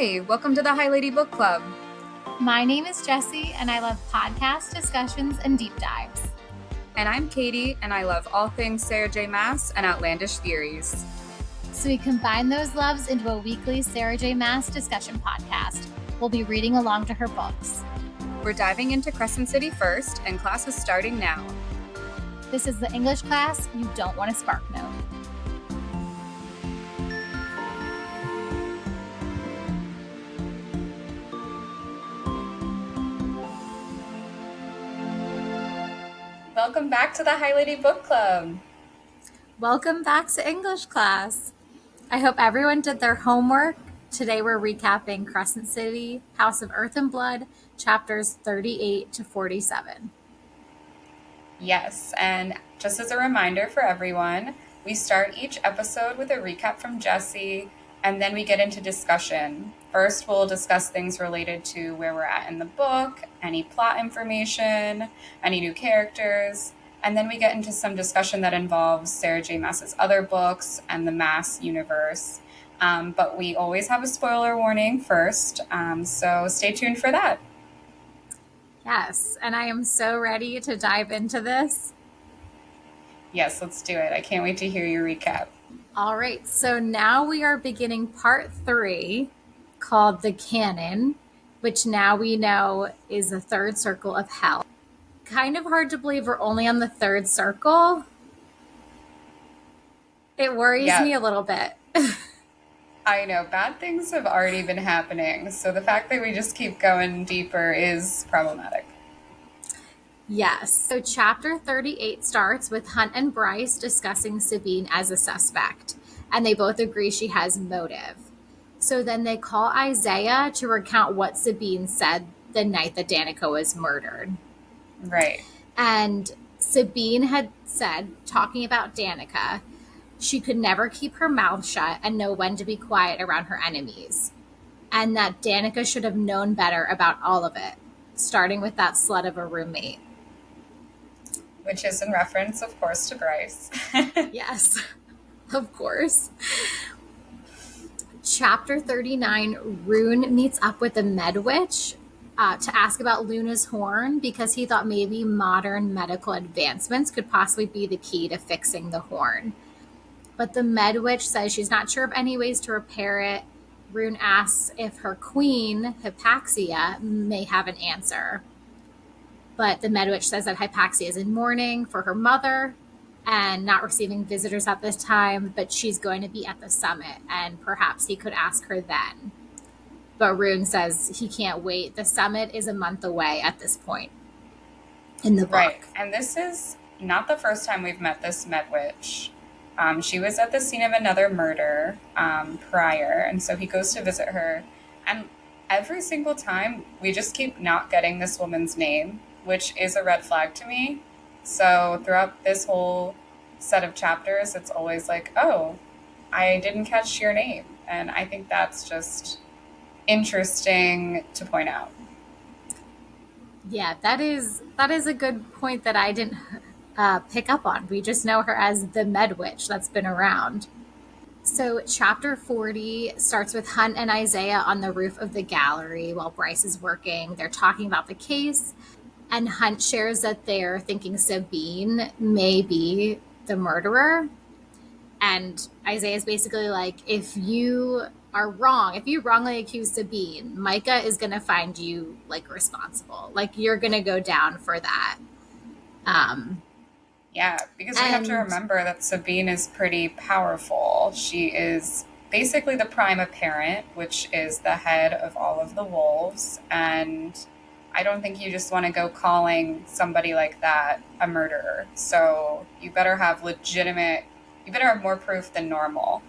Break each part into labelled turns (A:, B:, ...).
A: Hi, welcome to the High Lady Book Club.
B: My name is Jessie, and I love podcast discussions and deep dives.
A: And I'm Katie, and I love all things Sarah J Maas and outlandish theories.
B: So we combine those loves into a weekly Sarah J Maas discussion podcast. We'll be reading along to her books.
A: We're diving into Crescent City first, and class is starting now.
B: This is the English class you don't want to spark note.
A: Welcome back to the High Lady Book Club.
B: Welcome back to English class. I hope everyone did their homework. Today we're recapping Crescent City, House of Earth and Blood, chapters 38 to 47.
A: Yes, and just as a reminder for everyone, we start each episode with a recap from Jessie, and then we get into discussion. First, we'll discuss things related to where we're at in the book, any plot information, any new characters, and then we get into some discussion that involves Sarah J Maas's other books and the Maas universe. But we always have a spoiler warning first, so stay tuned for that.
B: Yes, and I am so ready to dive into this.
A: Yes, let's do it. I can't wait to hear your recap.
B: All right, so now we are beginning part 3, called The Canon, which now we know is the third circle of hell. Kind of hard to believe we're only on the third circle. It worries me a little bit.
A: I know, bad things have already been happening, so the fact that we just keep going deeper is problematic.
B: Yes. So chapter 38 starts with Hunt and Bryce discussing Sabine as a suspect, and they both agree she has motive. So then they call Isaiah to recount what Sabine said the night that Danica was murdered.
A: Right.
B: And Sabine had said, talking about Danica, she could never keep her mouth shut and know when to be quiet around her enemies. And that Danica should have known better about all of it, starting with that slut of a roommate.
A: Which is in reference, of course, to Bryce.
B: Yes, of course. Chapter 39, Rune meets up with the Med Witch to ask about Luna's horn because he thought maybe modern medical advancements could possibly be the key to fixing the horn. But the Med Witch says she's not sure of any ways to repair it. Rune asks if her queen, Hypaxia, may have an answer. But the Med Witch says that Hypaxia is in mourning for her mother and not receiving visitors at this time, but she's going to be at the summit, and perhaps he could ask her then. But Rune says he can't wait. The summit is a month away at this point in the book.
A: Right, and this is not the first time we've met this Med Witch. She was at the scene of another murder prior, and so he goes to visit her. And every single time, we just keep not getting this woman's name, which is a red flag to me. So throughout this whole set of chapters, it's always like, oh, I didn't catch your name. And I think that's just interesting to point out.
B: Yeah, that is a good point that I didn't pick up on. We just know her as the Med Witch that's been around. So chapter 40 starts with Hunt and Isaiah on the roof of the gallery while Bryce is working. They're talking about the case, and Hunt shares that they're thinking Sabine may be the murderer. And Isaiah's basically like, if you are wrong, if you wrongly accuse Sabine, Micah is going to find you like responsible. Like you're going to go down for that.
A: Yeah, because we have to remember that Sabine is pretty powerful. She is basically the prime apparent, which is the head of all of the wolves. And I don't think you just want to go calling somebody like that a murderer. So you better have more proof than normal.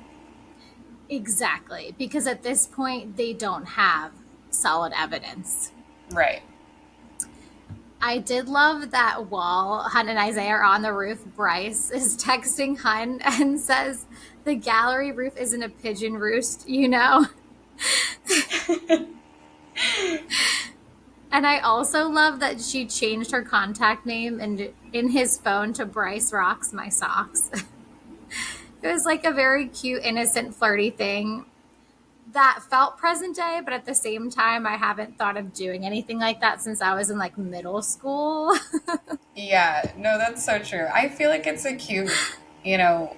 B: Exactly, because at this point, they don't have solid evidence.
A: Right.
B: I did love that while Hunt and Isaiah are on the roof, Bryce is texting Hunt and says, the gallery roof isn't a pigeon roost, you know? And I also love that she changed her contact name in his phone to Bryce Rocks My Socks. It was like a very cute, innocent, flirty thing. that felt present day, but at the same time, I haven't thought of doing anything like that since I was in like middle school.
A: Yeah, no, that's so true. I feel like it's a cute, you know,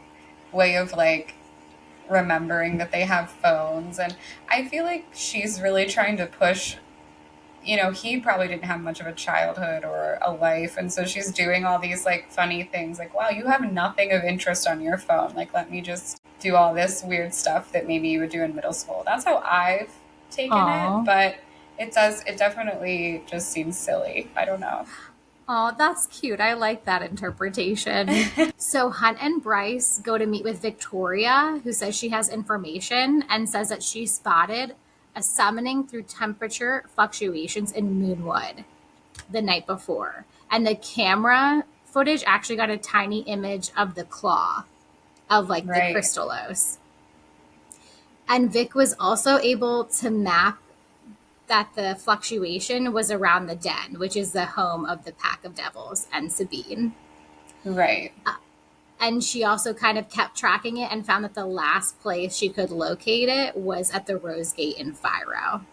A: way of like remembering that they have phones. And I feel like she's really trying to push, he probably didn't have much of a childhood or a life. And so she's doing all these like funny things like, wow, you have nothing of interest on your phone. Like, let me just do all this weird stuff that maybe you would do in middle school. That's how I've taken it.
B: Aw.
A: But it definitely just seems silly. I don't know.
B: Oh, that's cute. I like that interpretation. So Hunt and Bryce go to meet with Victoria, who says she has information and says that she spotted a summoning through temperature fluctuations in Moonwood the night before. And the camera footage actually got a tiny image of the claw of like the
A: Right.
B: crystallos. And Vic was also able to map that the fluctuation was around the den, which is the home of the Pack of Devils and Sabine.
A: Right.
B: And she also kind of kept tracking it and found that the last place she could locate it was at the Rose Gate in Phiro.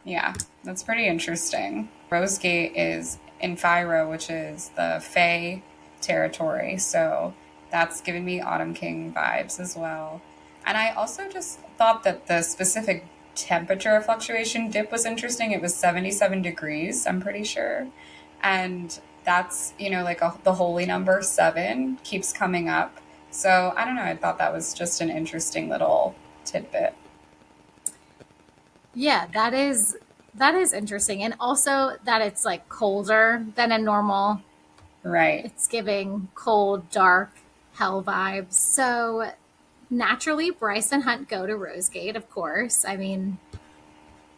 A: Yeah, that's pretty interesting. Rose Gate is in Phiro, which is the Fae territory. So that's giving me Autumn King vibes as well. And I also just thought that the specific temperature fluctuation dip was interesting. It was 77 degrees, I'm pretty sure. And that's, like the holy number 7 keeps coming up. So I don't know. I thought that was just an interesting little tidbit.
B: Yeah, that is interesting. And also that it's like colder than a normal.
A: Right.
B: It's giving cold, dark, hell vibes. So naturally, Bryce and Hunt go to Rosegate, of course. I mean,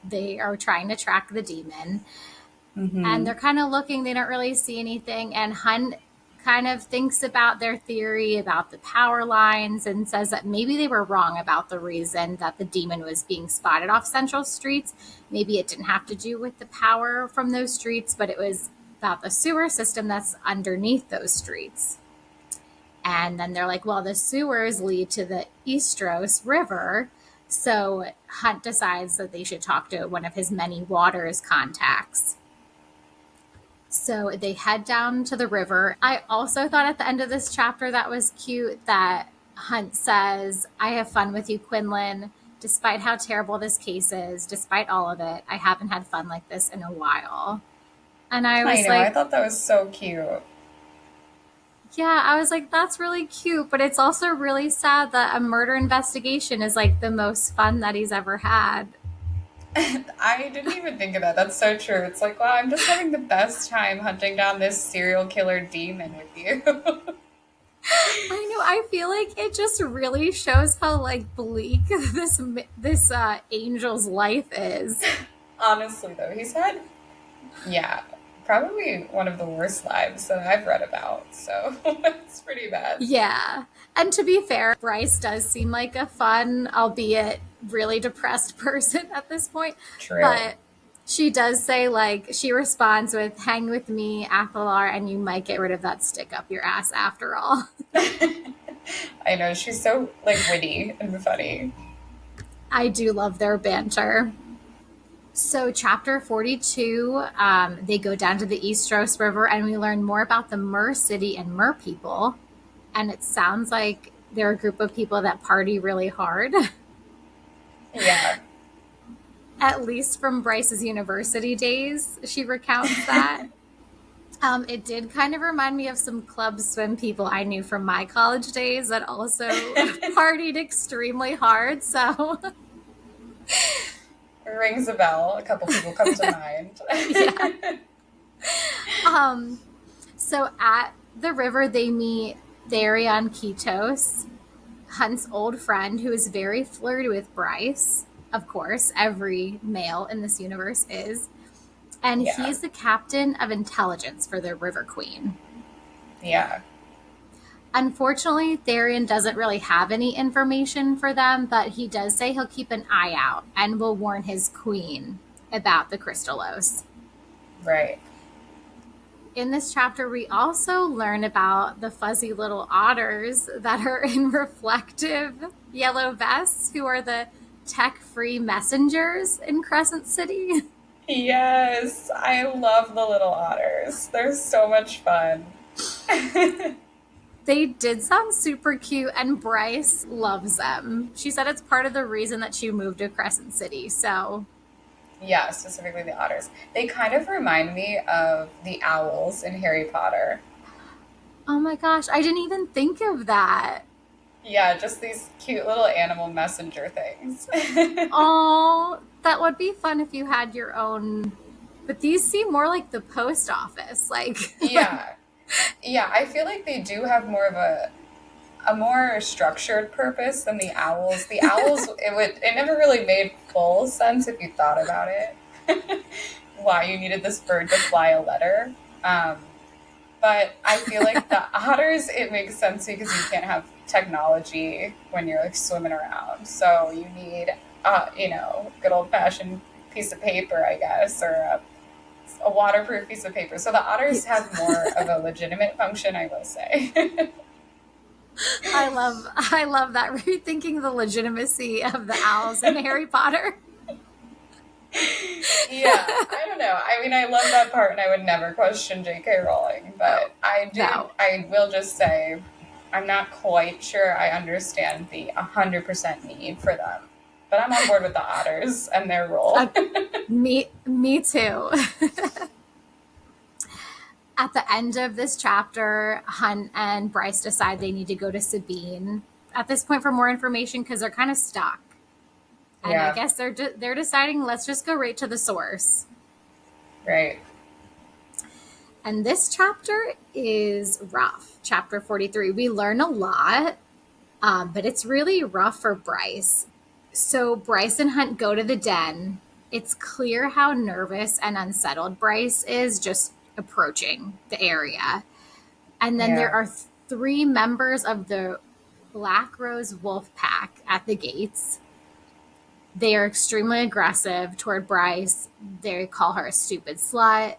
B: they are trying to track the demon. And
A: Mm-hmm.
B: they're kind of looking, they don't really see anything. And Hunt kind of thinks about their theory about the power lines and says that maybe they were wrong about the reason that the demon was being spotted off central streets. Maybe it didn't have to do with the power from those streets, but it was about the sewer system that's underneath those streets. And then they're like, well, the sewers lead to the Eastros River. So Hunt decides that they should talk to one of his many waters contacts. So they head down to the river. I also thought at the end of this chapter that was cute that Hunt says, I have fun with you, Quinlan. Despite how terrible this case is, despite all of it, I haven't had fun like this in a while. And I
A: I
B: was
A: know. I
B: like,
A: thought that was so cute.
B: yeah, I was like, that's really cute. But it's also really sad that a murder investigation is like the most fun that he's ever had.
A: I didn't even think of that. That's so true. It's like, wow, I'm just having the best time hunting down this serial killer demon with you.
B: I know. I feel like it just really shows how like bleak this angel's life is.
A: Honestly, though, he's had, yeah, probably one of the worst lives that I've read about. So it's pretty bad.
B: Yeah. And to be fair, Bryce does seem like a fun, albeit really depressed person at this point.
A: True.
B: But she does say, like, she responds with, hang with me, Athalar, and you might get rid of that stick up your ass after all.
A: I know. She's so, like, witty and funny.
B: I do love their banter. So, chapter 42, they go down to the Eastros River and we learn more about the Mer City and Mer people. And it sounds like they're a group of people that party really hard,
A: Yeah.
B: at least from Bryce's university days. She recounts that. It did kind of remind me of some club swim people I knew from my college days that also partied extremely hard. So,
A: It rings a bell. A couple people come to
B: yeah.
A: mind.
B: So at the river, they meet Therion Ketos, Hunt's old friend, who is very flirty with Bryce. Of course, every male in this universe is. And
A: Yeah.
B: he's the captain of intelligence for the River Queen.
A: Yeah.
B: Unfortunately, Therion doesn't really have any information for them, but he does say he'll keep an eye out and will warn his queen about the Crystallos.
A: Right.
B: In this chapter, we also learn about the fuzzy little otters that are in reflective yellow vests, who are the tech-free messengers in Crescent City.
A: Yes, I love the little otters. They're so much fun.
B: They did sound super cute, and Bryce loves them. She said it's part of the reason that she moved to Crescent City. So,
A: Yeah, specifically the otters. They kind of remind me of the owls in Harry Potter.
B: oh my gosh, I didn't even think of that.
A: Yeah, just these cute little animal messenger things.
B: Oh, that would be fun if you had your own. But these seem more like the post office. Like
A: Yeah. Yeah, I feel like they do have more of a more structured purpose than the owls. The owls, it never really made full sense if you thought about it. Why you needed this bird to fly a letter. Um, but I feel like the otters, it makes sense because you can't have technology when you're like swimming around. So you need, good old fashioned piece of paper, I guess, or a waterproof piece of paper. So the otters have more of a legitimate function, I will say.
B: I love that rethinking the legitimacy of the owls in Harry Potter.
A: Yeah, I don't know. I mean, I love that part, and I would never question J.K. Rowling, but
B: No.
A: I will just say, I'm not quite sure I understand the 100% need for them. But I'm on board with the otters and their role.
B: Me too. At the end of this chapter, Hunt and Bryce decide they need to go to Sabine at this point for more information because they're kind of stuck. And I
A: Yeah,
B: guess they're deciding let's just go right to the source.
A: right.
B: And this chapter is rough. Chapter 43. We learn a lot, but it's really rough for Bryce. So Bryce and Hunt go to the den. It's clear how nervous and unsettled Bryce is just approaching the area. And then there
A: Yeah.
B: are three members of the Black Rose Wolf Pack at the gates. They are extremely aggressive toward Bryce. They call her a stupid slut.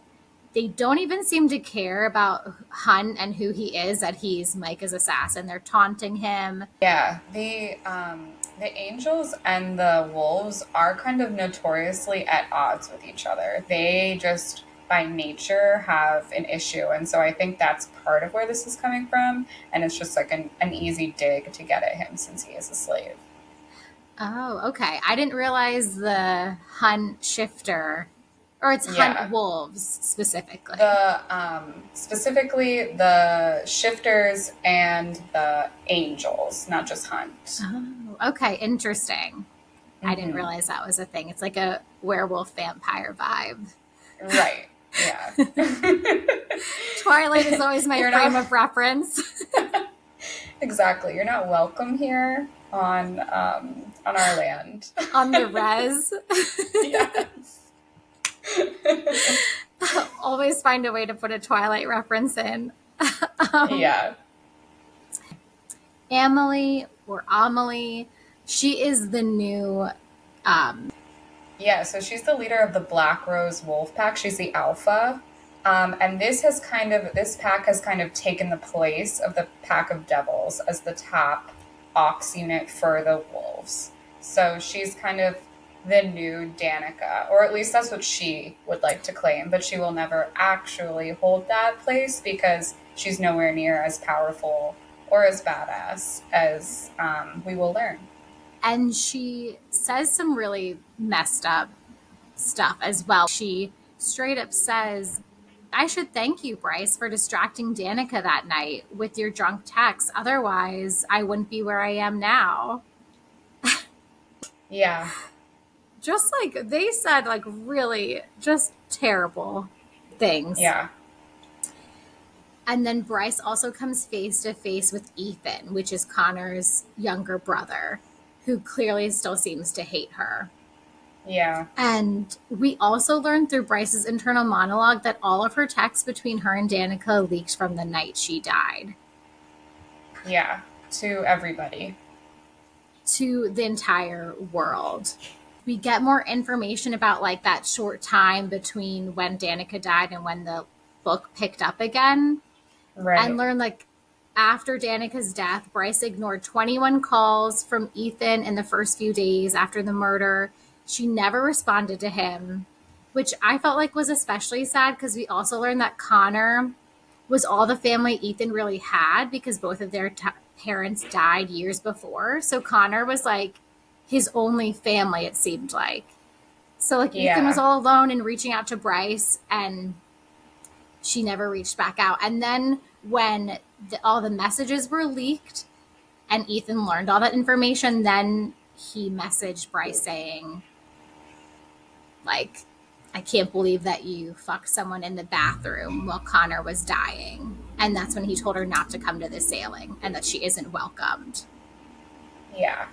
B: They don't even seem to care about Hunt and who he is, that he's Micah's assassin. They're taunting him.
A: Yeah, the angels and the wolves are kind of notoriously at odds with each other. They just by nature have an issue, and so I think that's part of where this is coming from. And it's just like an easy dig to get at him since he is a slave.
B: Oh, okay. I didn't realize the Hunt shifter, or it's Hunt
A: Yeah,
B: wolves specifically.
A: the specifically the shifters and the angels, not just Hunt.
B: Oh, okay. Interesting. I didn't
A: Hmm.
B: realize that was a thing. It's like a werewolf vampire vibe.
A: Right. Yeah.
B: Twilight is always my
A: You're
B: frame
A: not
B: of reference.
A: exactly. You're not welcome here on our land.
B: On the res.
A: Yes.
B: Always find a way to put a Twilight reference in. um,
A: Yeah.
B: Amelie or Amelie, she is the new. Um,
A: Yeah, so she's the leader of the Black Rose Wolf Pack. She's the alpha. And this pack has kind of taken the place of the Pack of Devils as the top ox unit for the wolves. So she's kind of the new Danica, or at least that's what she would like to claim, but she will never actually hold that place because she's nowhere near as powerful or as badass as we will learn.
B: and she says some really messed up stuff as well. She straight up says, I should thank you, Bryce, for distracting Danica that night with your drunk text. Otherwise, I wouldn't be where I am now.
A: Yeah,
B: Just like they said, like really just terrible things.
A: yeah.
B: And then Bryce also comes face to face with Ethan, which is Connor's younger brother, who clearly still seems to hate her.
A: Yeah,
B: And we also learned through Bryce's internal monologue that all of her texts between her and Danica leaked from the night she died
A: yeah, to everybody.
B: to the entire world. We get more information about like that short time between when Danica died and when the book picked up again, and
A: Right.
B: learn like after Danica's death, Bryce ignored 21 calls from Ethan in the first few days after the murder. She never responded to him, which I felt like was especially sad because we also learned that Connor was all the family Ethan really had because both of their parents died years before. So Connor was like his only family, it seemed like. So like Ethan was
A: Yeah.
B: all alone and reaching out to Bryce, and she never reached back out. And then when all the messages were leaked and Ethan learned all that information, then he messaged Bryce saying, like, I can't believe that you fucked someone in the bathroom while Connor was dying. And that's when he told her not to come to the sailing and that she isn't welcomed.
A: Yeah.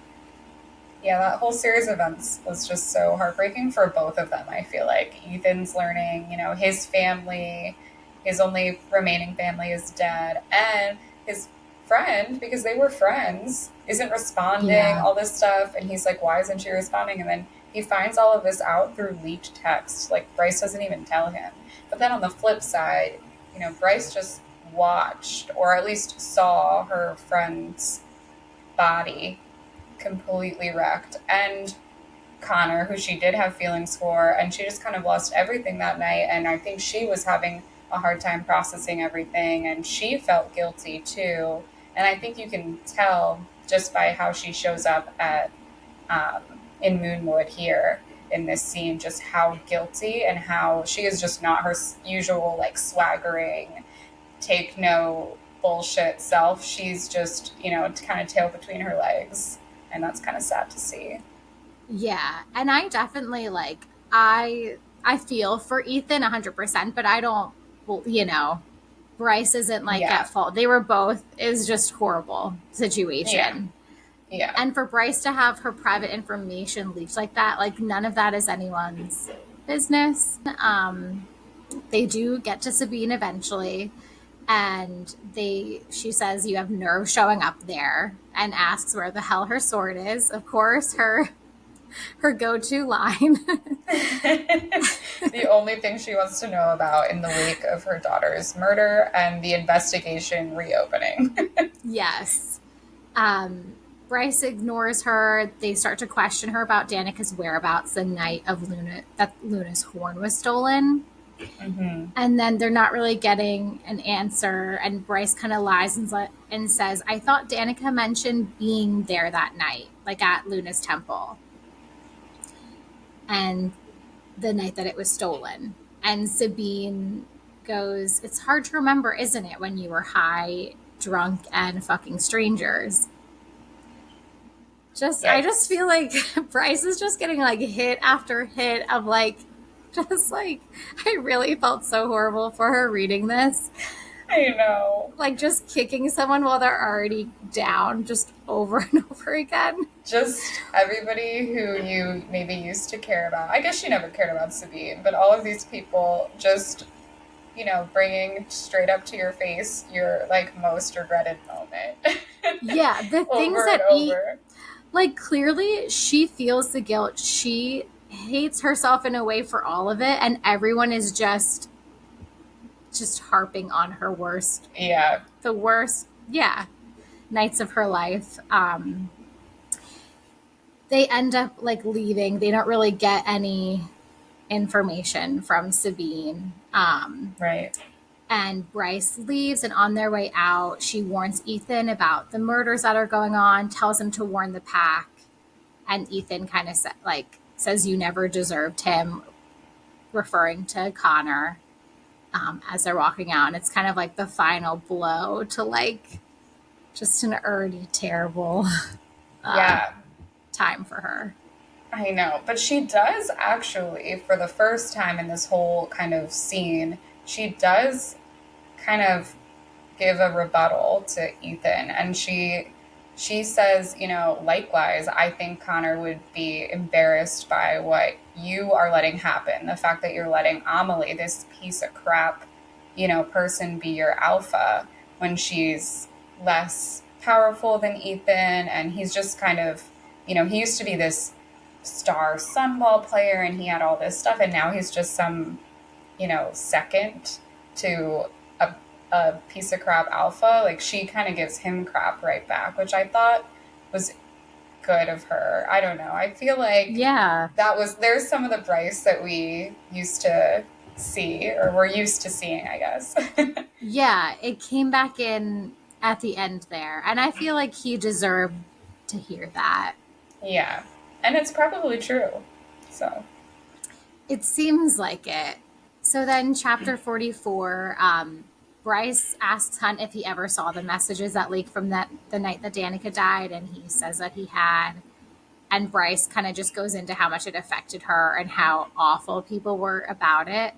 A: Yeah, that whole series of events was just so heartbreaking for both of them. I feel like Ethan's learning, his family, his only remaining family is dead, and his friend, because they were friends, isn't responding,
B: Yeah.
A: all this stuff. And he's like, why isn't she responding? And then he finds all of this out through leaked text. Like, Bryce doesn't even tell him. But then on the flip side, Bryce just watched, or at least saw, her friend's body completely wrecked. And Connor, who she did have feelings for, and she just kind of lost everything that night. And I think she was having a hard time processing everything, and she felt guilty too. And I think you can tell just by how she shows up at um, in Moonwood here in this scene, just how guilty, and how she is just not her usual like swaggering, take no bullshit self. She's just kind of tail between her legs, and that's kind of sad to see.
B: Yeah. And I definitely like, I feel for Ethan 100%, but I don't, well, Bryce isn't like
A: Yeah,
B: at fault. They were both, is just horrible
A: yeah,
B: situation.
A: yeah.
B: And for Bryce to have her private information leaked like that, like none of that is anyone's business. They do get to Sabine eventually, and she says you have nerve showing up there, and asks where the hell her sword is. Of course, her go-to line.
A: The only thing she wants to know about in the wake of her daughter's murder and the investigation reopening.
B: Yes. Bryce ignores her. They start to question her about Danica's whereabouts the night of Luna's horn was stolen.
A: Mm-hmm.
B: And then they're not really getting an answer. And Bryce kind of lies and says, I thought Danica mentioned being there that night, like at Luna's temple. And the night that it was stolen. And Sabine goes, it's hard to remember, isn't it, when you were high, drunk, and fucking strangers? I just
A: Yikes.
B: feel like Bryce is just getting like hit after hit of like, just like, I really felt so horrible for her reading this.
A: I know.
B: Like just kicking someone while they're already down just over and over again.
A: Just everybody who you maybe used to care about. I guess she never cared about Sabine, but all of these people just, bringing straight up to your face your like most regretted moment.
B: Yeah, the things
A: Over and
B: that
A: over.
B: like clearly she feels the guilt. She hates herself in a way for all of it, and everyone is just harping on her
A: Yeah.
B: the worst, yeah, nights of her life. They end up like leaving. They don't really get any information from Sabine.
A: Right.
B: And Bryce leaves, and on their way out, she warns Ethan about the murders that are going on, tells him to warn the pack, and Ethan kind of says you never deserved him, referring to Connor, as they're walking out. And it's kind of like the final blow to like just an already terrible uh,
A: Yeah.
B: time for her.
A: I know, but she does actually, for the first time in this whole kind of scene, she does kind of give a rebuttal to Ethan, and she says, likewise, I think Connor would be embarrassed by what you are letting happen. The fact that you're letting Amelie, this piece of crap, person, be your alpha when she's less powerful than Ethan, and he's just kind of, he used to be this star sunball player, and he had all this stuff, and now he's just some, second to a a piece of crap alpha, like she kind of gives him crap right back, which I thought was good of her. I don't know. I feel like
B: Yeah.
A: there's some of the Bryce that we used to see, or we're used to seeing, I guess.
B: Yeah, it came back in at the end there. And I feel like he deserved to hear that.
A: Yeah. And it's probably true. So,
B: It seems like it. So then, chapter 44, Bryce asks Hunt if he ever saw the messages that leaked from the night that Danica died, and he says that he had. And Bryce kind of just goes into how much it affected her and how awful people were about it.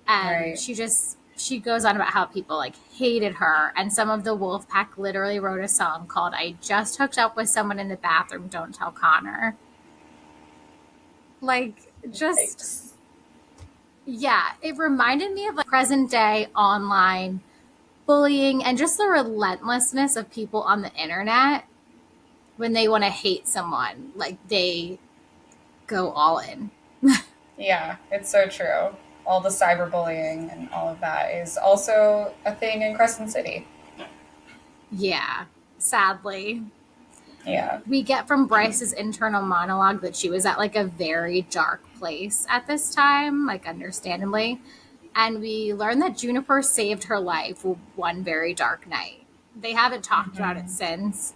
B: And
A: right.
B: she goes on about how people like hated her, and some of the wolf pack literally wrote a song called "I Just Hooked Up with Someone in the Bathroom, Don't Tell Connor." Like, just
A: Yikes.
B: yeah, it reminded me of like present day online bullying and just the relentlessness of people on the internet when they want to hate someone. Like, they go all in.
A: Yeah, it's so true. All the cyberbullying and all of that is also a thing in Crescent City.
B: Yeah, sadly.
A: Yeah.
B: We get from Bryce's internal monologue that she was at like a very dark place at this time, like understandably. And we learn that Juniper saved her life one very dark night. They haven't talked about it since,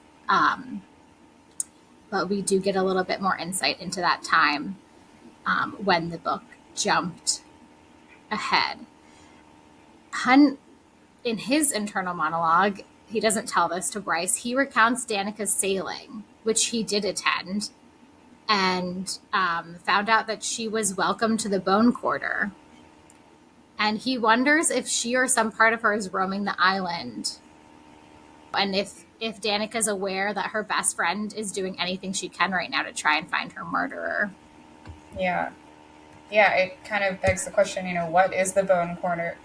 B: but we do get a little bit more insight into that time when the book jumped ahead. Hunt, in his internal monologue, he doesn't tell this to Bryce. He recounts Danica's sailing, which he did attend, and found out that she was welcome to the Bone Quarter. And he wonders if she or some part of her is roaming the island, and if Danica's aware that her best friend is doing anything she can right now to try and find her murderer.
A: Yeah. Yeah, it kind of begs the question, what is the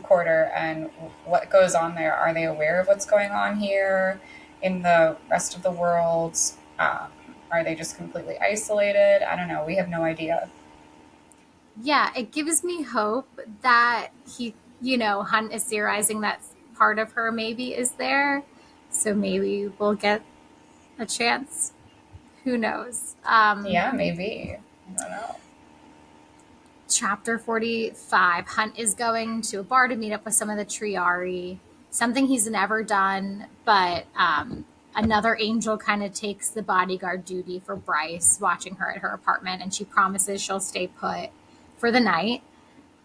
A: Quarter and what goes on there? Are they aware of what's going on here in the rest of the world? Are they just completely isolated? I don't know. We have no idea.
B: Yeah, it gives me hope that Hunt is theorizing that part of her maybe is there. So maybe we'll get a chance. Who knows?
A: Yeah, maybe. I don't know.
B: Chapter 45, Hunt is going to a bar to meet up with some of the Triari, something he's never done, but another angel kind of takes the bodyguard duty for Bryce, watching her at her apartment, and she promises she'll stay put for the night.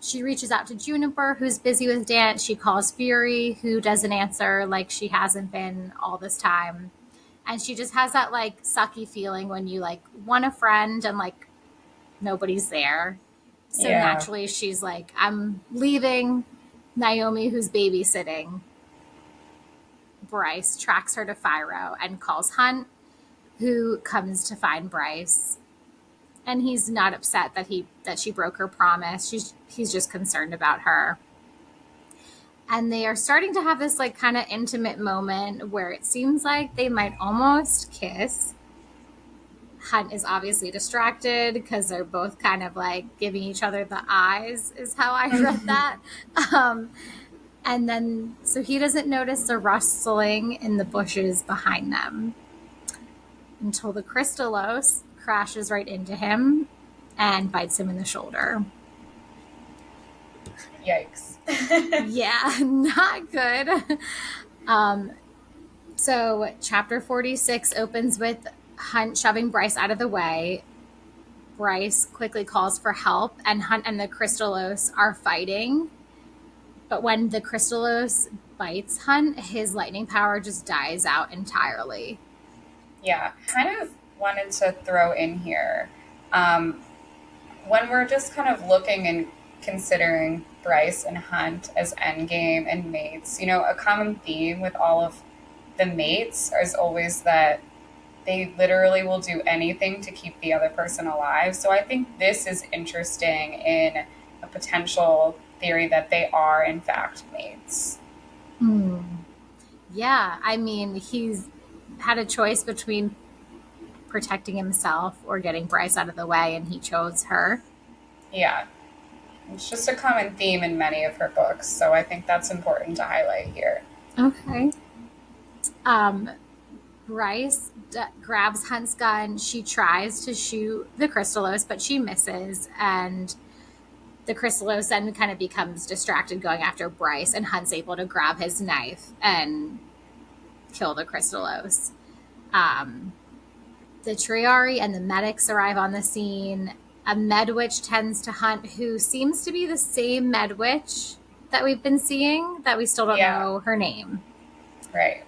B: She reaches out to Juniper, who's busy with dance. She calls Fury, who doesn't answer, like she hasn't been all this time. And she just has that like sucky feeling when you like want a friend and like nobody's there. So
A: Yeah.
B: naturally she's like, I'm leaving. Naomi, who's babysitting Bryce, tracks her to Phiro and calls Hunt, who comes to find Bryce. And he's not upset that she broke her promise. He's just concerned about her. And they are starting to have this like kind of intimate moment where it seems like they might almost kiss. Hunt is obviously distracted because they're both kind of like giving each other the eyes, is how I read that. And then, so he doesn't notice the rustling in the bushes behind them until the Crystallos crashes right into him and bites him in the shoulder.
A: Yikes.
B: Yeah, not good. So chapter 46 opens with Hunt shoving Bryce out of the way. Bryce quickly calls for help, and Hunt and the Crystallos are fighting. But when the Crystallos bites Hunt, his lightning power just dies out entirely.
A: Yeah, kind of wanted to throw in here. When we're just kind of looking and considering Bryce and Hunt as endgame and mates, a common theme with all of the mates is always that they literally will do anything to keep the other person alive. So I think this is interesting in a potential theory that they are, in fact, mates.
B: Yeah, I mean, he's had a choice between protecting himself or getting Bryce out of the way, and he chose her.
A: Yeah. It's just a common theme in many of her books, so I think that's important to highlight here.
B: Okay. Um, Bryce grabs Hunt's gun. She tries to shoot the Crystallos, but she misses. And the Crystallos then kind of becomes distracted going after Bryce, and Hunt's able to grab his knife and kill the Crystallos. The Triari and the medics arrive on the scene. A Medwitch tends to Hunt, who seems to be the same Medwitch that we've been seeing, that we still don't know her name.
A: Right.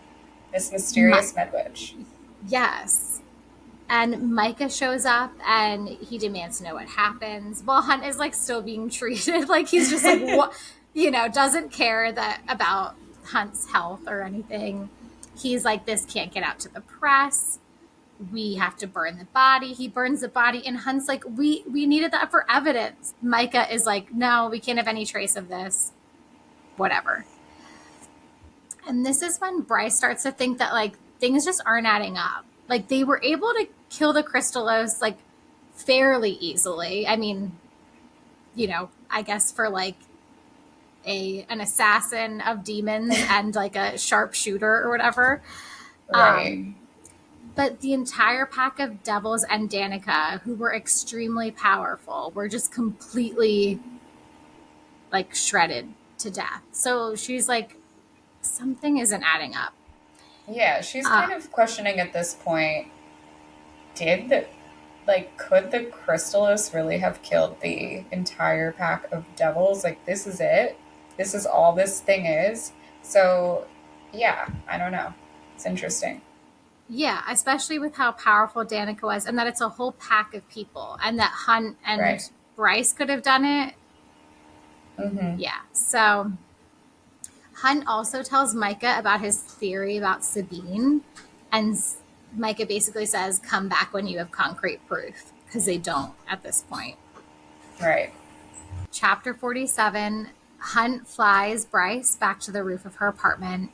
A: This mysterious Medwitch.
B: Yes. And Micah shows up and he demands to know what happens, while Hunt is like still being treated like he's just like what, doesn't care that about Hunt's health or anything. He's like, this can't get out to the press. We have to burn the body. He burns the body, and Hunt's like, we needed that for evidence. Micah is like, no, we can't have any trace of this. Whatever. And this is when Bryce starts to think that like things just aren't adding up. Like they were able to kill the Crystallos like fairly easily. I mean, I guess for like an assassin of demons and like a sharpshooter or whatever.
A: Right.
B: But the entire pack of devils and Danica, who were extremely powerful, were just completely like shredded to death. So she's like, something isn't adding up.
A: Yeah, she's kind of questioning at this point, could the Crystallos really have killed the entire pack of devils? Like, this is it? This is all this thing is? So, yeah, I don't know. It's interesting.
B: Yeah, especially with how powerful Danica was, and that it's a whole pack of people, and that Hunt and Bryce could have done it.
A: Mm-hmm.
B: Yeah, so Hunt also tells Micah about his theory about Sabine, and Micah basically says, come back when you have concrete proof, because they don't at this point.
A: Right.
B: Chapter 47, Hunt flies Bryce back to the roof of her apartment,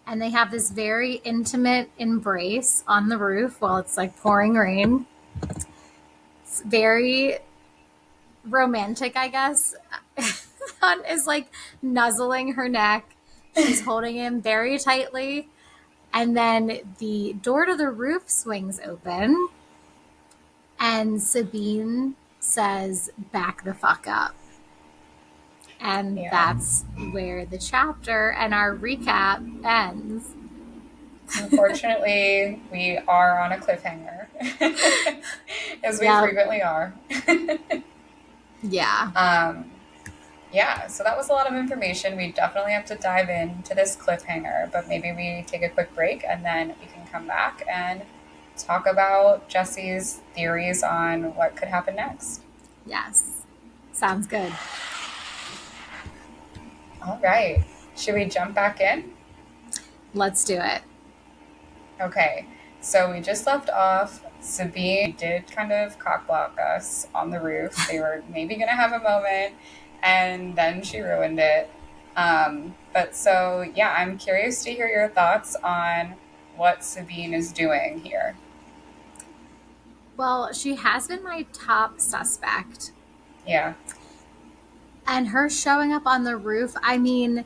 B: and they have this very intimate embrace on the roof while it's like pouring rain. It's very romantic, I guess. Hunt is like nuzzling her neck. She's holding him very tightly. And then the door to the roof swings open. And Sabine says, back the fuck up. And that's where the chapter and our recap ends.
A: Unfortunately, we are on a cliffhanger, as we frequently are.
B: Yeah.
A: Yeah, so that was a lot of information. We definitely have to dive into this cliffhanger, but maybe we take a quick break and then we can come back and talk about Jessie's theories on what could happen next.
B: Yes. Sounds good.
A: All right. Should we jump back in?
B: Let's do it.
A: Okay. So we just left off. Sabine did kind of cockblock us on the roof. They were maybe going to have a moment, and then she ruined it. But so, yeah, I'm curious to hear your thoughts on what Sabine is doing here.
B: Well, she has been my top suspect.
A: Yeah.
B: And her showing up on the roof, I mean,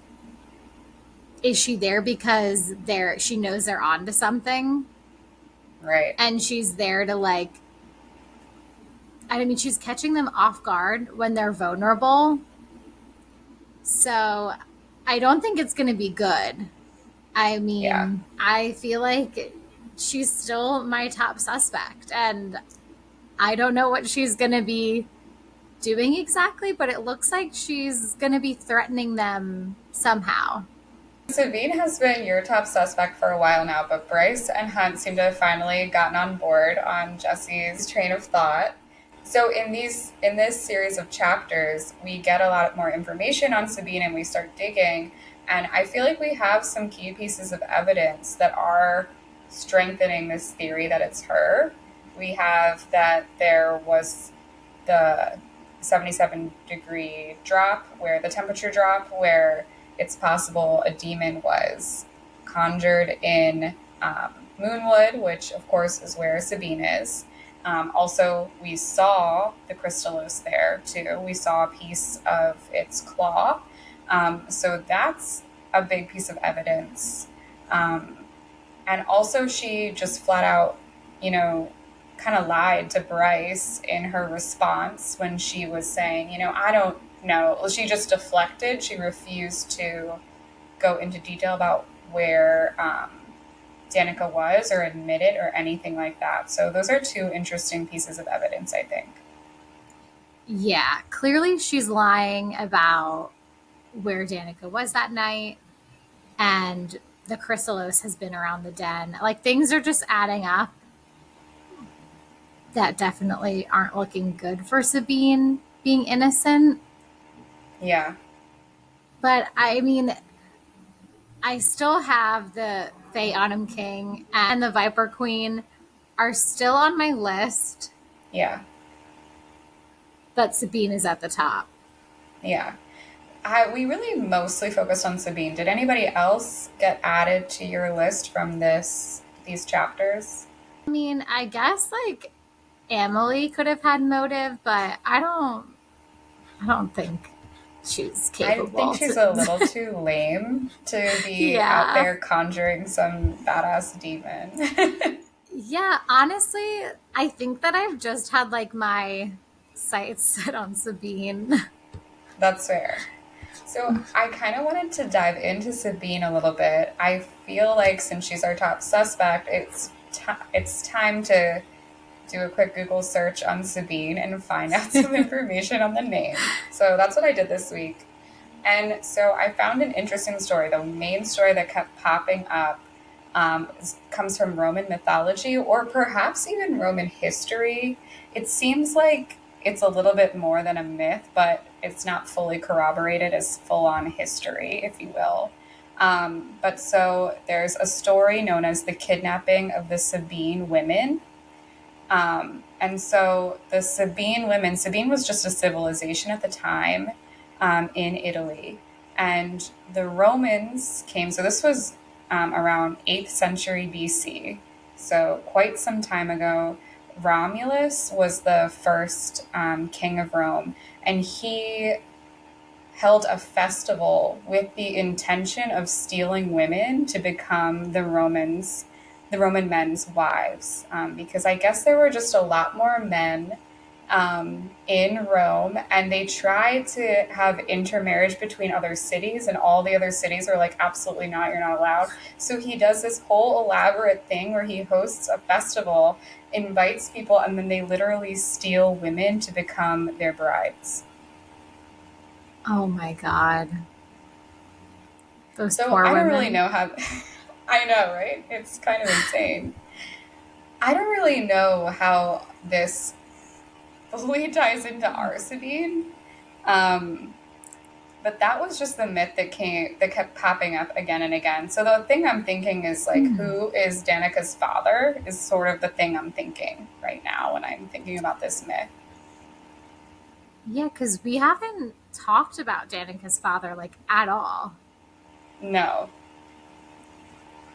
B: is she there because she knows they're onto something?
A: Right.
B: And she's there to like, I mean, she's catching them off guard when they're vulnerable. So I don't think it's going to be good. I mean, I feel like she's still my top suspect, and I don't know what she's going to be doing exactly, but it looks like she's going to be threatening them somehow.
A: Sabine has been your top suspect for a while now, but Bryce and Hunt seem to have finally gotten on board on Jessie's train of thought. So in this series of chapters, we get a lot more information on Sabine and we start digging. And I feel like we have some key pieces of evidence that are strengthening this theory that it's her. We have that there was the 77-degree drop, where the temperature drop, where it's possible a demon was conjured in Moonwood, which of course is where Sabine is. Also, we saw the crystallos there too. We saw a piece of its claw. So that's a big piece of evidence. Um, and also, she just flat out, you know, kind of lied to Bryce in her response when she was saying, I don't know. Well, she just deflected. She refused to go into detail about where Danica was or admit it or anything like that. So those are two interesting pieces of evidence, I think.
B: Yeah, clearly she's lying about where Danica was that night, and the chrysalis has been around the den. Like, things are just adding up that definitely aren't looking good for Sabine being innocent.
A: Yeah.
B: But I mean, I still have the Fae Autumn King and the Viper Queen are still on my list,
A: Yeah.
B: but Sabine is at the top.
A: Yeah. We really mostly focused on Sabine. Did anybody else get added to your list from these chapters?
B: I mean, I guess like Emily could have had motive, but I don't think she's
A: I think
B: capable
A: she's a
B: to.
A: little too lame to be out
B: Yeah.
A: there conjuring some badass demon.
B: Yeah, honestly, I think that I've just had like my sights set on Sabine.
A: That's fair. So I kind of wanted to dive into Sabine a little bit. I feel like since she's our top suspect, it's time to do a quick Google search on Sabine and find out some information on the name. So that's what I did this week. And so I found an interesting story. The main story that kept popping up comes from Roman mythology or perhaps even Roman history. It seems like it's a little bit more than a myth, but it's not fully corroborated as full on history, if you will. But so there's a story known as the kidnapping of the Sabine women. And so the Sabine women, Sabine was just a civilization at the time in Italy. And the Romans came, so this was around 8th century BC, so quite some time ago. Romulus was the first king of Rome, and he held a festival with the intention of stealing women to become the Roman men's wives, because I guess there were just a lot more men in Rome, and they tried to have intermarriage between other cities, and all the other cities were like, absolutely not, you're not allowed. So he does this whole elaborate thing where he hosts a festival, invites people, and then they literally steal women to become their brides.
B: Oh my god. Those
A: So
B: poor
A: I don't really
B: women.
A: know how. I know, right? It's kind of insane. I don't really know how this fully ties into our Sabine. Um, but that was just the myth that kept popping up again and again. So the thing I'm thinking is like, who is Danica's father? Is sort of the thing I'm thinking right now when I'm thinking about this myth.
B: Yeah, because we haven't talked about Danica's father like at all.
A: No,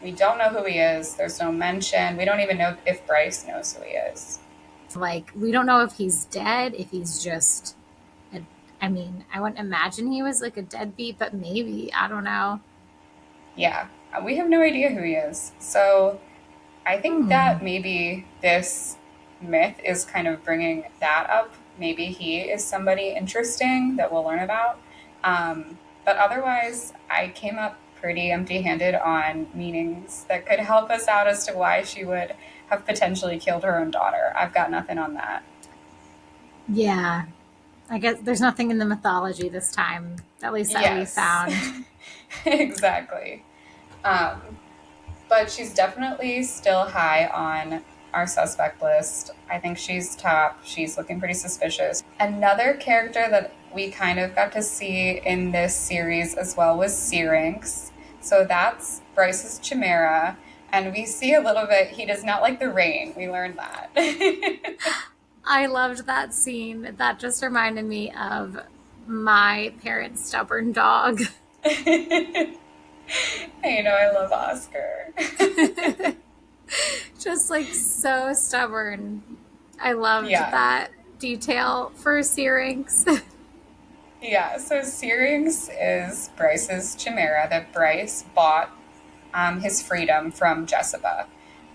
A: we don't know who he is. There's no mention. We don't even know if Bryce knows who he is.
B: Like, we don't know if he's dead, if he's just. A, I mean, I wouldn't imagine he was like a deadbeat, but maybe. I don't know.
A: Yeah, we have no idea who he is. So I think
B: Hmm.
A: that maybe this myth is kind of bringing that up. Maybe he is somebody interesting that we'll learn about. But otherwise, I came up pretty empty handed on meanings that could help us out as to why she would have potentially killed her own daughter. I've got nothing on that.
B: Yeah. I guess there's nothing in the mythology this time, at least that we
A: Yes,
B: found.
A: exactly. Um, but she's definitely still high on our suspect list. I think she's top. She's looking pretty suspicious. Another character that we kind of got to see in this series as well was Syrinx. So that's Bryce's chimera. And we see a little bit, he does not like the rain. We learned that.
B: I loved that scene. That just reminded me of my parents' stubborn dog.
A: I love Oscar.
B: Just like so stubborn. I loved
A: Yeah.
B: that detail for Syrinx.
A: Yeah, so Syrinx is Bryce's chimera that Bryce bought his freedom from Jessica.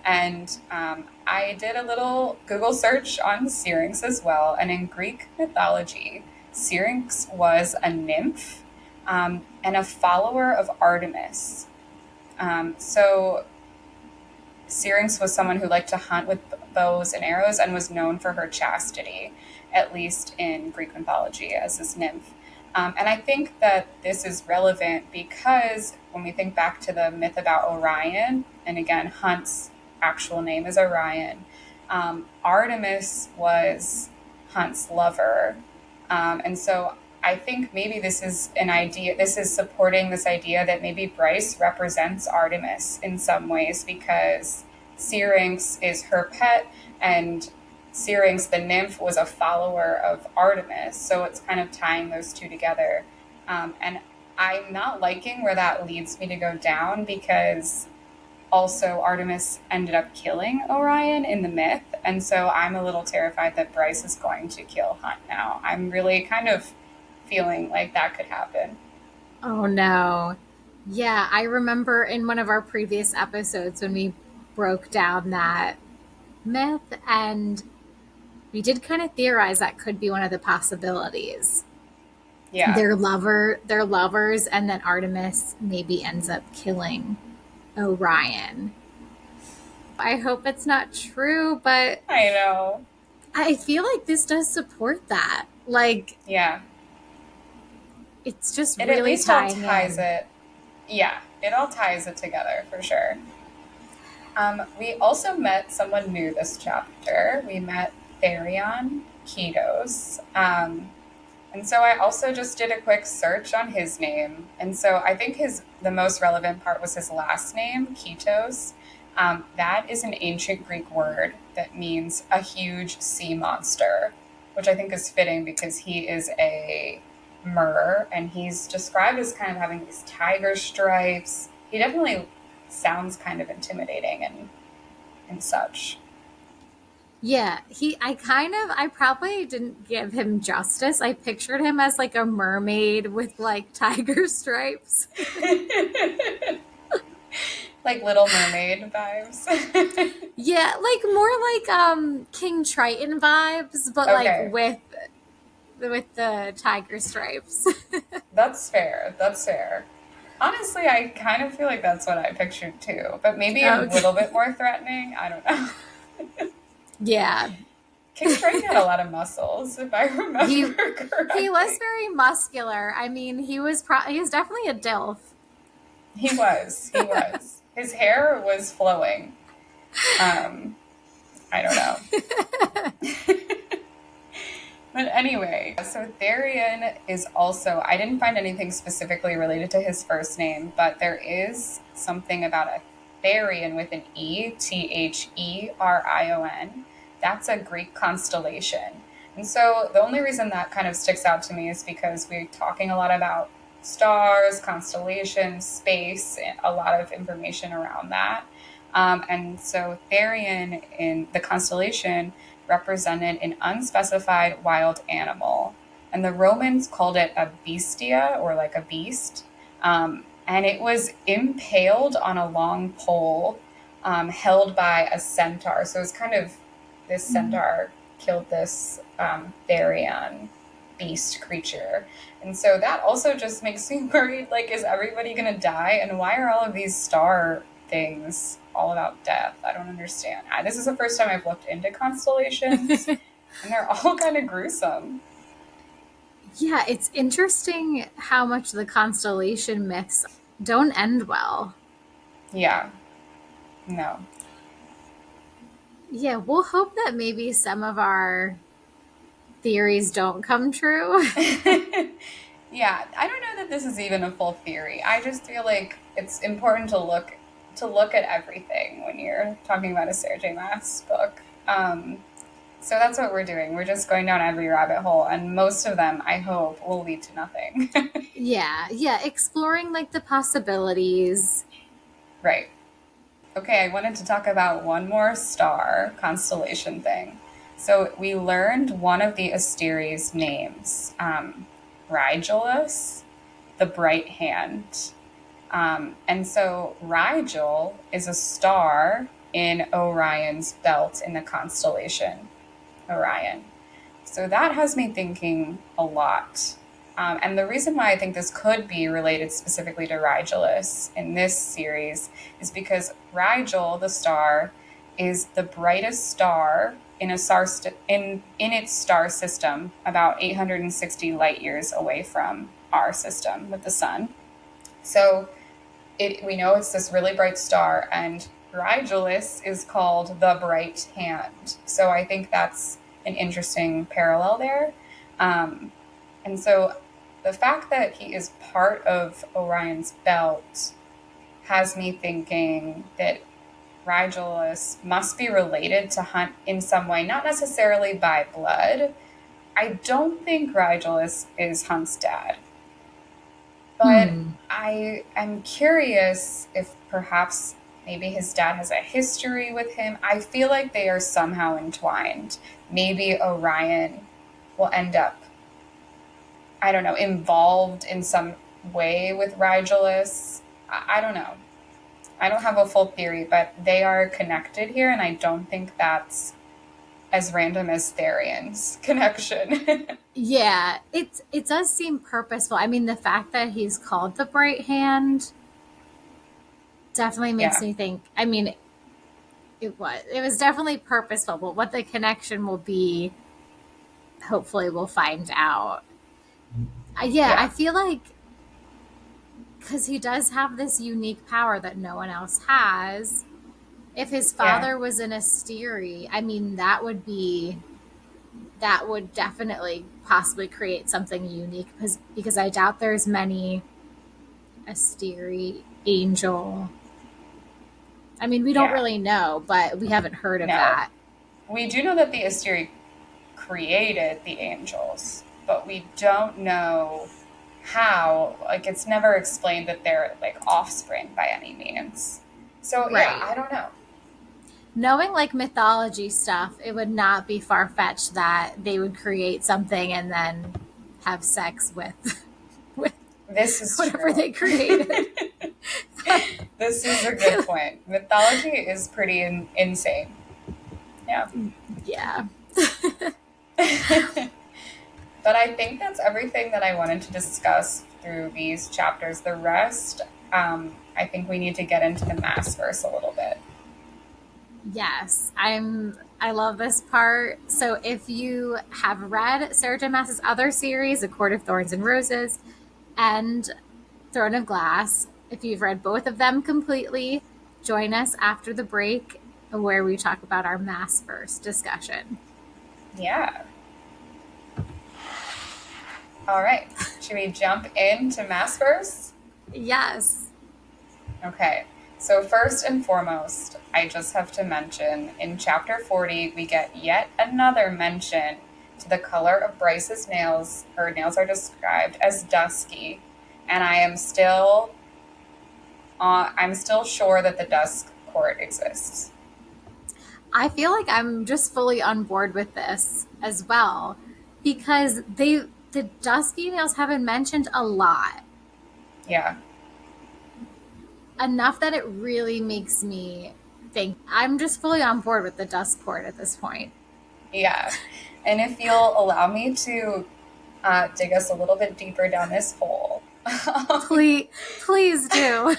A: And I did a little Google search on Syrinx as well. And in Greek mythology, Syrinx was a nymph and a follower of Artemis. So Syrinx was someone who liked to hunt with bows and arrows and was known for her chastity, at least in Greek mythology, as this nymph. And I think that this is relevant because when we think back to the myth about Orion, and again, Hunt's actual name is Orion, Artemis was Hunt's lover. And so I think maybe this is an idea, this is supporting this idea that maybe Bryce represents Artemis in some ways because Syrinx is her pet and Syrinx, the nymph, was a follower of Artemis. So it's kind of tying those two together. And I'm not liking where that leads me to go down because also Artemis ended up killing Orion in the myth. And so I'm a little terrified that Bryce is going to kill Hunt now. I'm really kind of feeling like that could happen.
B: Oh no. Yeah, I remember in one of our previous episodes when we broke down that myth, and we did kind of theorize that could be one of the possibilities.
A: Yeah.
B: They're lovers, and then Artemis maybe ends up killing Orion. I hope it's not true, but
A: I know.
B: I feel like this does support that. Like,
A: Yeah.
B: it's just
A: It at
B: really
A: least all
B: tying
A: ties
B: in.
A: it. Yeah. It all ties it together for sure. We also met someone new this chapter. We met Therion Ketos. And so I also just did a quick search on his name. And so I think the most relevant part was his last name, Ketos. That is an ancient Greek word that means a huge sea monster, which I think is fitting because he is a mer and he's described as kind of having these tiger stripes. He definitely sounds kind of intimidating and such.
B: Yeah, I probably didn't give him justice. I pictured him as like a mermaid with like tiger stripes.
A: Like Little Mermaid vibes.
B: Yeah, like more like King Triton vibes, but like
A: Okay,
B: with the tiger stripes.
A: that's fair. That's fair. Honestly, I kind of feel like that's what I pictured too, but maybe a
B: Okay.
A: little bit more threatening. I don't know.
B: Yeah.
A: King Triton had a lot of muscles, if I
B: He
A: remember
B: he was
A: correctly.
B: very muscular. I mean, he was definitely a DILF.
A: He was. He was. His hair was flowing. Um, I don't know. But anyway, so Therian is also, I didn't find anything specifically related to his first name, but there is something about a Therian with an E, Therion. That's a Greek constellation. And so the only reason that kind of sticks out to me is because we're talking a lot about stars, constellations, space, and a lot of information around that. And so Therian in the constellation represented an unspecified wild animal. And the Romans called it a bestia or like a beast. And it was impaled on a long pole held by a centaur. So it's kind of this centaur killed this Therian beast creature. And so that also just makes me worried like, is everybody going to die? And why are all of these star things all about death? I don't understand. This is the first time I've looked into constellations, and they're all kind of gruesome.
B: Yeah, it's interesting how much the constellation myths don't end well.
A: Yeah, no.
B: Yeah, we'll hope that maybe some of our theories don't come true.
A: Yeah, I don't know that this is even a full theory. I just feel like it's important to look at everything when you're talking about a Sarah J Maas book. So that's what we're doing. We're just going down every rabbit hole, and most of them, I hope, will lead to nothing.
B: Yeah, exploring like the possibilities.
A: Right. Okay, I wanted to talk about one more star constellation thing. So we learned one of the Asteri's names, Rigellus, the bright hand. And so Rigel is a star in Orion's belt in the constellation Orion. So that has me thinking a lot. And the reason why I think this could be related specifically to Rigellus in this series is because Rigel, the star, is the brightest star in a in its star system, about 860 light years away from our system with the sun. So we know it's this really bright star, and Rigellus is called the bright hand. So I think that's an interesting parallel there. And so the fact that he is part of Orion's belt has me thinking that Rigellus must be related to Hunt in some way, not necessarily by blood. I don't think Rigellus is Hunt's dad. But I am curious if perhaps maybe his dad has a history with him. I feel like they are somehow entwined. Maybe Orion will end up, I don't know, involved in some way with Rigellus. I don't know. I don't have a full theory, but they are connected here, and I don't think that's as random as Therion's connection.
B: Yeah, it does seem purposeful. I mean, the fact that he's called the Bright Hand definitely makes
A: Yeah.
B: me think. I mean, it was definitely purposeful, but what the connection will be, hopefully we'll find out. Yeah, I feel like because he does have this unique power that no one else has. If his father was an Asteri, I mean, that would definitely possibly create something unique because I doubt there's many Asteri angel. I mean, we don't really know, but we haven't heard of that.
A: We do know that the Asteri created the angels, but we don't know how. Like, it's never explained that they're like offspring by any means. So yeah, I don't know.
B: Knowing like mythology stuff, it would not be far-fetched that they would create something and then have sex with
A: this is
B: whatever
A: true.
B: they created.
A: This is a good point. Mythology is pretty insane. Yeah.
B: Yeah.
A: But I think that's everything that I wanted to discuss through these chapters. The rest, I think we need to get into the Maasverse a little bit.
B: Yes, I love this part. So if you have read Sarah J Maas's other series, A Court of Thorns and Roses and Throne of Glass, if you've read both of them completely, join us after the break where we talk about our Maasverse discussion.
A: Yeah. All right. Should we jump into Maasverse?
B: Yes.
A: Okay. So first and foremost, I just have to mention, in chapter 40, we get yet another mention to the color of Bryce's nails. Her nails are described as dusky, and I'm still sure that the Dusk Court exists.
B: I feel like I'm just fully on board with this as well because the dusky nails have been mentioned a lot.
A: Yeah.
B: Enough that it really makes me think. I'm just fully on board with the Dusk Court at this point.
A: Yeah. And if you'll allow me to dig us a little bit deeper down this hole.
B: Please do.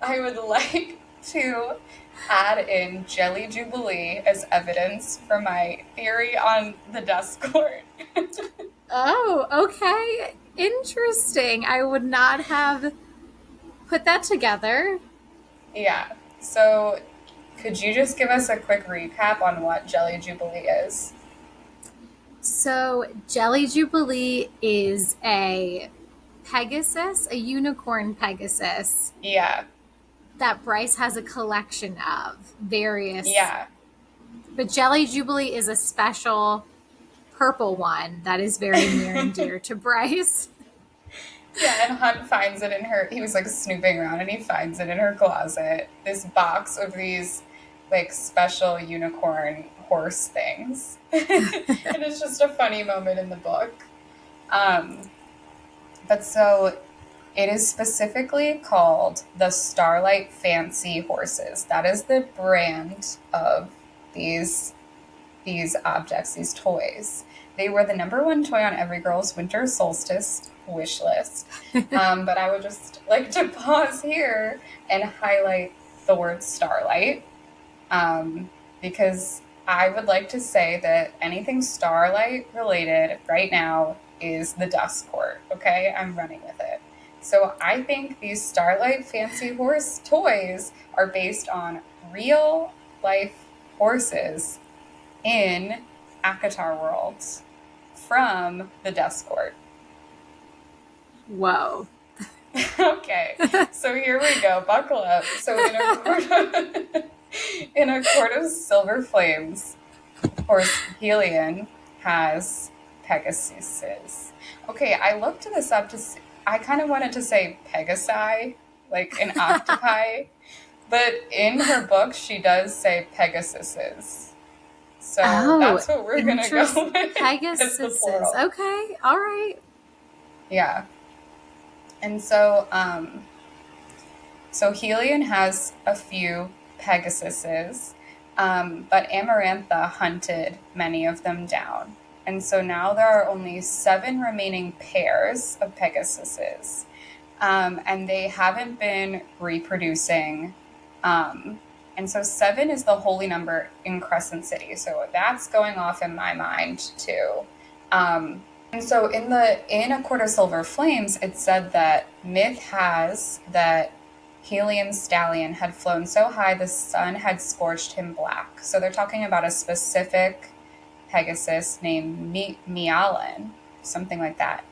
A: I would like to add in Jelly Jubilee as evidence for my theory on the Dusk Court.
B: Oh, okay. Interesting. I would not have put that together.
A: Yeah. So could you just give us a quick recap on what Jelly Jubilee is?
B: So Jelly Jubilee is a Pegasus, a unicorn Pegasus.
A: Yeah.
B: That Bryce has a collection of various.
A: Yeah.
B: But Jelly Jubilee is a special purple one that is very near and dear to Bryce.
A: Yeah, and Hunt finds it in her, he was like snooping around and he finds it in her closet. This box of these like special unicorn horse things. And it's just a funny moment in the book. Um, but so it is specifically called the Starlight Fancy Horses. That is the brand of these these objects, these toys. They were the number one toy on every girl's winter solstice wish list. But I would just like to pause here and highlight the word starlight, because I would like to say that anything starlight related right now is the dust court. Okay, I'm running with it. So I think these Starlight Fancy Horse toys are based on real life horses in Akatar worlds from the Dust Court.
B: Whoa.
A: Okay, so here we go. Buckle up. So in a court of silver flames, of course, Helion has Pegasuses. Okay, I looked this up to see, I kind of wanted to say Pegasi, like an octopi, but in her book she does say Pegasuses. So
B: Oh,
A: that's what we're gonna go with as the
B: Pegasus.
A: plural.
B: Okay, all right.
A: Yeah. And so Helion has a few Pegasuses, but Amarantha hunted many of them down. And so now there are only 7 remaining pairs of Pegasuses, and they haven't been reproducing. And so 7 is the holy number in Crescent City. So that's going off in my mind too. And so in A Court of Silver Flames, it said that myth has that Helion's stallion had flown so high the sun had scorched him black. So they're talking about a specific Pegasus named Mialan, something like that.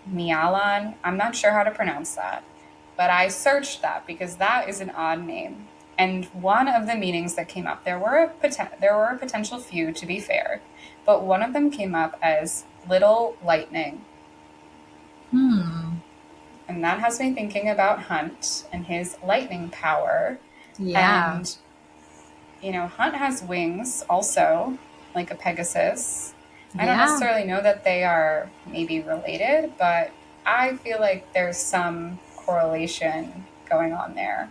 A: Mialan, I'm not sure how to pronounce that, but I searched that because that is an odd name. And one of the meanings that came up, there were a potential few, to be fair, but one of them came up as little lightning. And that has me thinking about Hunt and his lightning power.
B: Yeah.
A: And, Hunt has wings also, like a Pegasus. I don't necessarily know that they are maybe related, but I feel like there's some correlation going on there.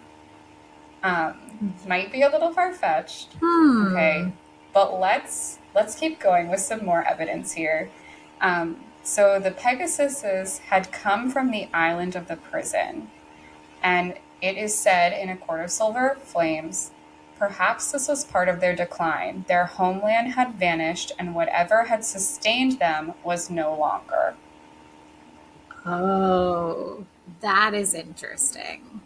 A: Might be a little far-fetched. Okay, but let's keep going with some more evidence here. So the Pegasuses had come from the island of the prison, and it is said in A Court of Silver Flames, perhaps this was part of their decline. Their homeland had vanished, and whatever had sustained them was no longer.
B: Oh, that is interesting.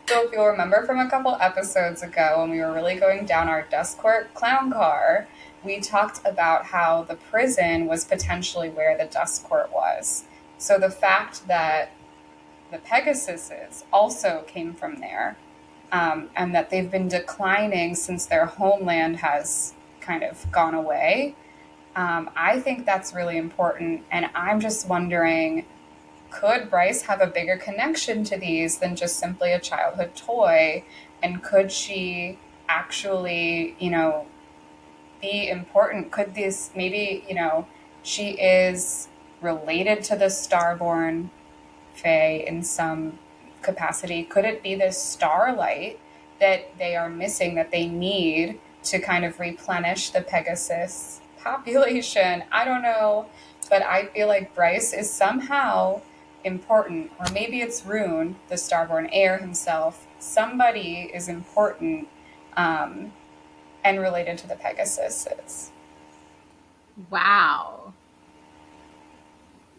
A: So if you'll remember from a couple episodes ago when we were really going down our Dust Court clown car, we talked about how the prison was potentially where the Dust Court was. So the fact that the Pegasuses also came from there, and that they've been declining since their homeland has kind of gone away, I think that's really important. And I'm just wondering, could Bryce have a bigger connection to these than just simply a childhood toy? And could she actually, be important? Could this maybe, she is related to the Starborn Fae in some capacity? Could it be this starlight that they are missing, that they need to kind of replenish the Pegasus population? I don't know, but I feel like Bryce is somehow important, or maybe it's Rune, the Starborn heir himself. Somebody is important, and related to the Pegasuses.
B: Wow.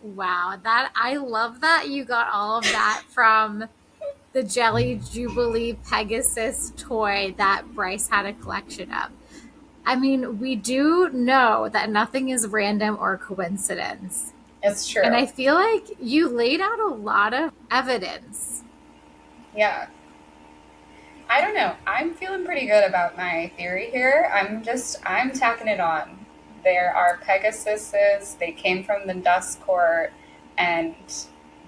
B: That I love that you got all of that from the Jelly Jubilee Pegasus toy that Bryce had a collection of. I mean, we do know that nothing is random or coincidence.
A: It's true.
B: And I feel like you laid out a lot of evidence.
A: Yeah. I don't know. I'm feeling pretty good about my theory here. I'm tacking it on. There are Pegasuses, they came from the Dust Court, and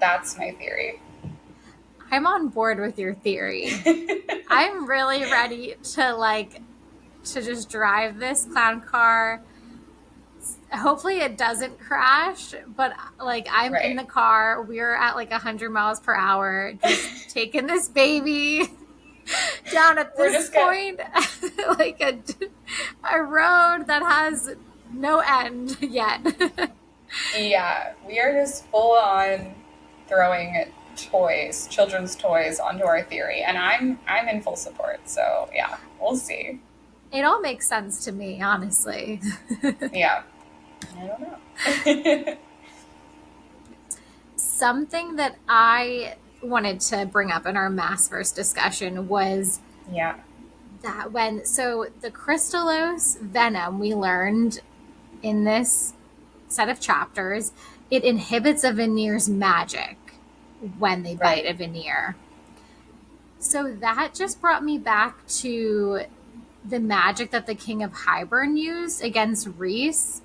A: that's my theory.
B: I'm on board with your theory. I'm really ready to just drive this clown car. Hopefully it doesn't crash, but like I'm in
A: Right.
B: the car. We're at like 100 miles per hour, just taking this baby down at
A: We're
B: this
A: just gonna,
B: point, like a road that has no end yet.
A: yeah, we are just full on throwing toys, children's toys onto our theory, and I'm in full support. So yeah, we'll see.
B: It all makes sense to me, honestly.
A: Yeah, I don't know.
B: Something that I wanted to bring up in our Maasverse discussion was
A: Yeah,
B: that the crystallos venom we learned in this set of chapters, it inhibits a veneer's magic when they bite
A: right,
B: a veneer. So that just brought me back to the magic that the King of Hybern used against Reese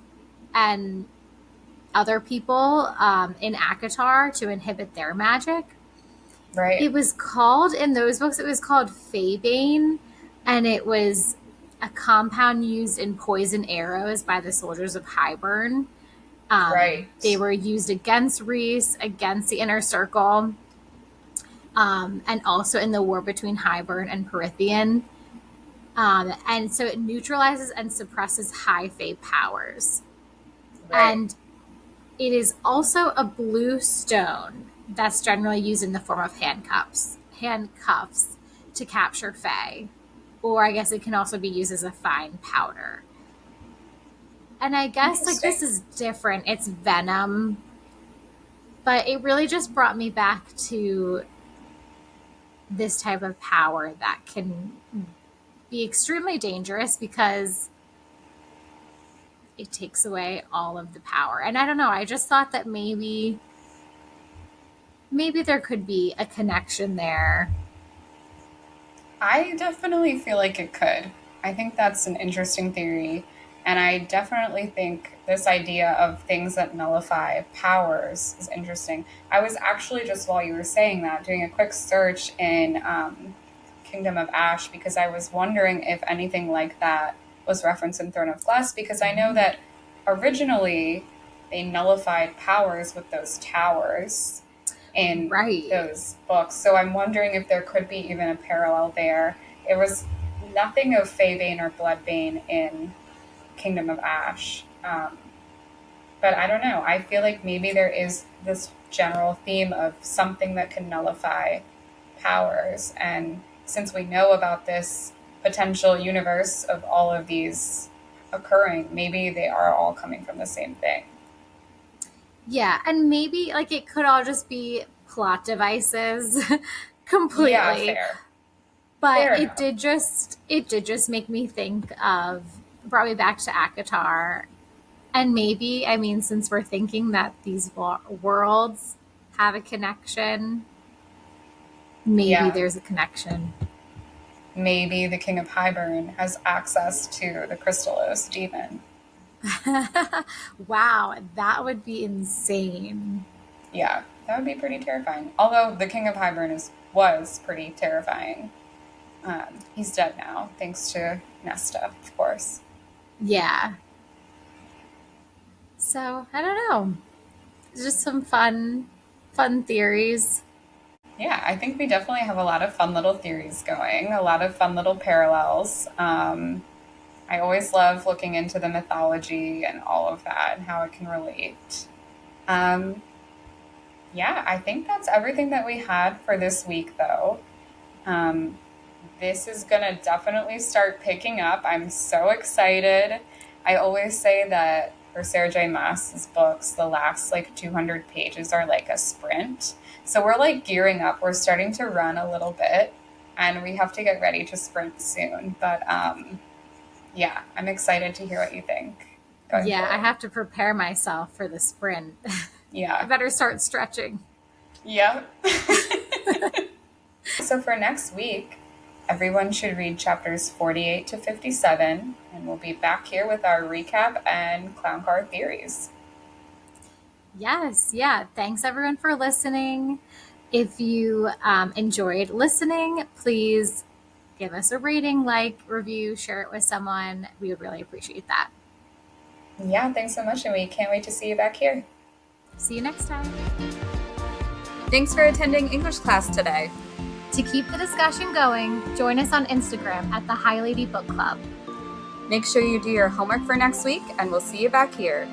B: and other people in Akatar to inhibit their magic.
A: right.
B: It was called, in those books, it was called Fabane, and it was a compound used in poison arrows by the soldiers of Hybern. They
A: Right.
B: were used against Reese, against the Inner Circle, and also in the war between Hybern and Perithian. And so it neutralizes and suppresses high fae powers.
A: Right.
B: And it is also a blue stone that's generally used in the form of handcuffs to capture fae. Or I guess it can also be used as a fine powder. And I guess like this
A: Interesting.
B: is different. It's venom. But it really just brought me back to this type of power that can be extremely dangerous because it takes away all of the power. And I don't know, I just thought that maybe there could be a connection there.
A: I definitely feel like it could. I think that's an interesting theory. And I definitely think this idea of things that nullify powers is interesting. I was actually just while you were saying that doing a quick search in Kingdom of Ash because I was wondering if anything like that was referenced in Throne of Glass because I know that originally they nullified powers with those towers in
B: Right.
A: those books. So I'm wondering if there could be even a parallel there. It was nothing of Faebane or Bloodbane in Kingdom of Ash. But I don't know. I feel like maybe there is this general theme of something that can nullify powers. And since we know about this potential universe of all of these occurring, maybe they are all coming from the same thing.
B: Yeah, and maybe like it could all just be plot devices
A: Yeah,
B: completely.
A: fair.
B: But
A: Fair enough.
B: it did just make me think of brought me back to Akatar. And maybe, I mean, since we're thinking that these worlds have a connection, maybe
A: Yeah.
B: there's a connection.
A: Maybe the King of Hybern has access to the Crystallos demon.
B: Wow, that would be insane.
A: Yeah, that would be pretty terrifying. Although the King of Hybern was pretty terrifying. He's dead now, thanks to Nesta, of course.
B: Yeah. So, I don't know. Just some fun theories.
A: Yeah, I think we definitely have a lot of fun little theories going, a lot of fun little parallels. I always love looking into the mythology and all of that and how it can relate. Um, yeah, I think that's everything that we had for this week, though. Um, this is going to definitely start picking up. I'm so excited. I always say that for Sarah J Maas's books, the last like 200 pages are like a sprint. So we're like gearing up. We're starting to run a little bit and we have to get ready to sprint soon. But yeah, I'm excited to hear what you think going
B: Yeah, I
A: forward.
B: have to prepare myself for the sprint. I
A: Yeah.
B: better start stretching.
A: Yep. So for next week, everyone should read chapters 48 to 57, and we'll be back here with our recap and clown car theories.
B: Yes, yeah. Thanks everyone for listening. If you enjoyed listening, please give us a rating, review, share it with someone. We would really appreciate that.
A: Yeah, thanks so much, and we can't wait to see you back here.
B: See you next time.
A: Thanks for attending English class today.
B: To keep the discussion going, join us on Instagram at the High Lady Book Club.
A: Make sure you do your homework for next week, and we'll see you back here.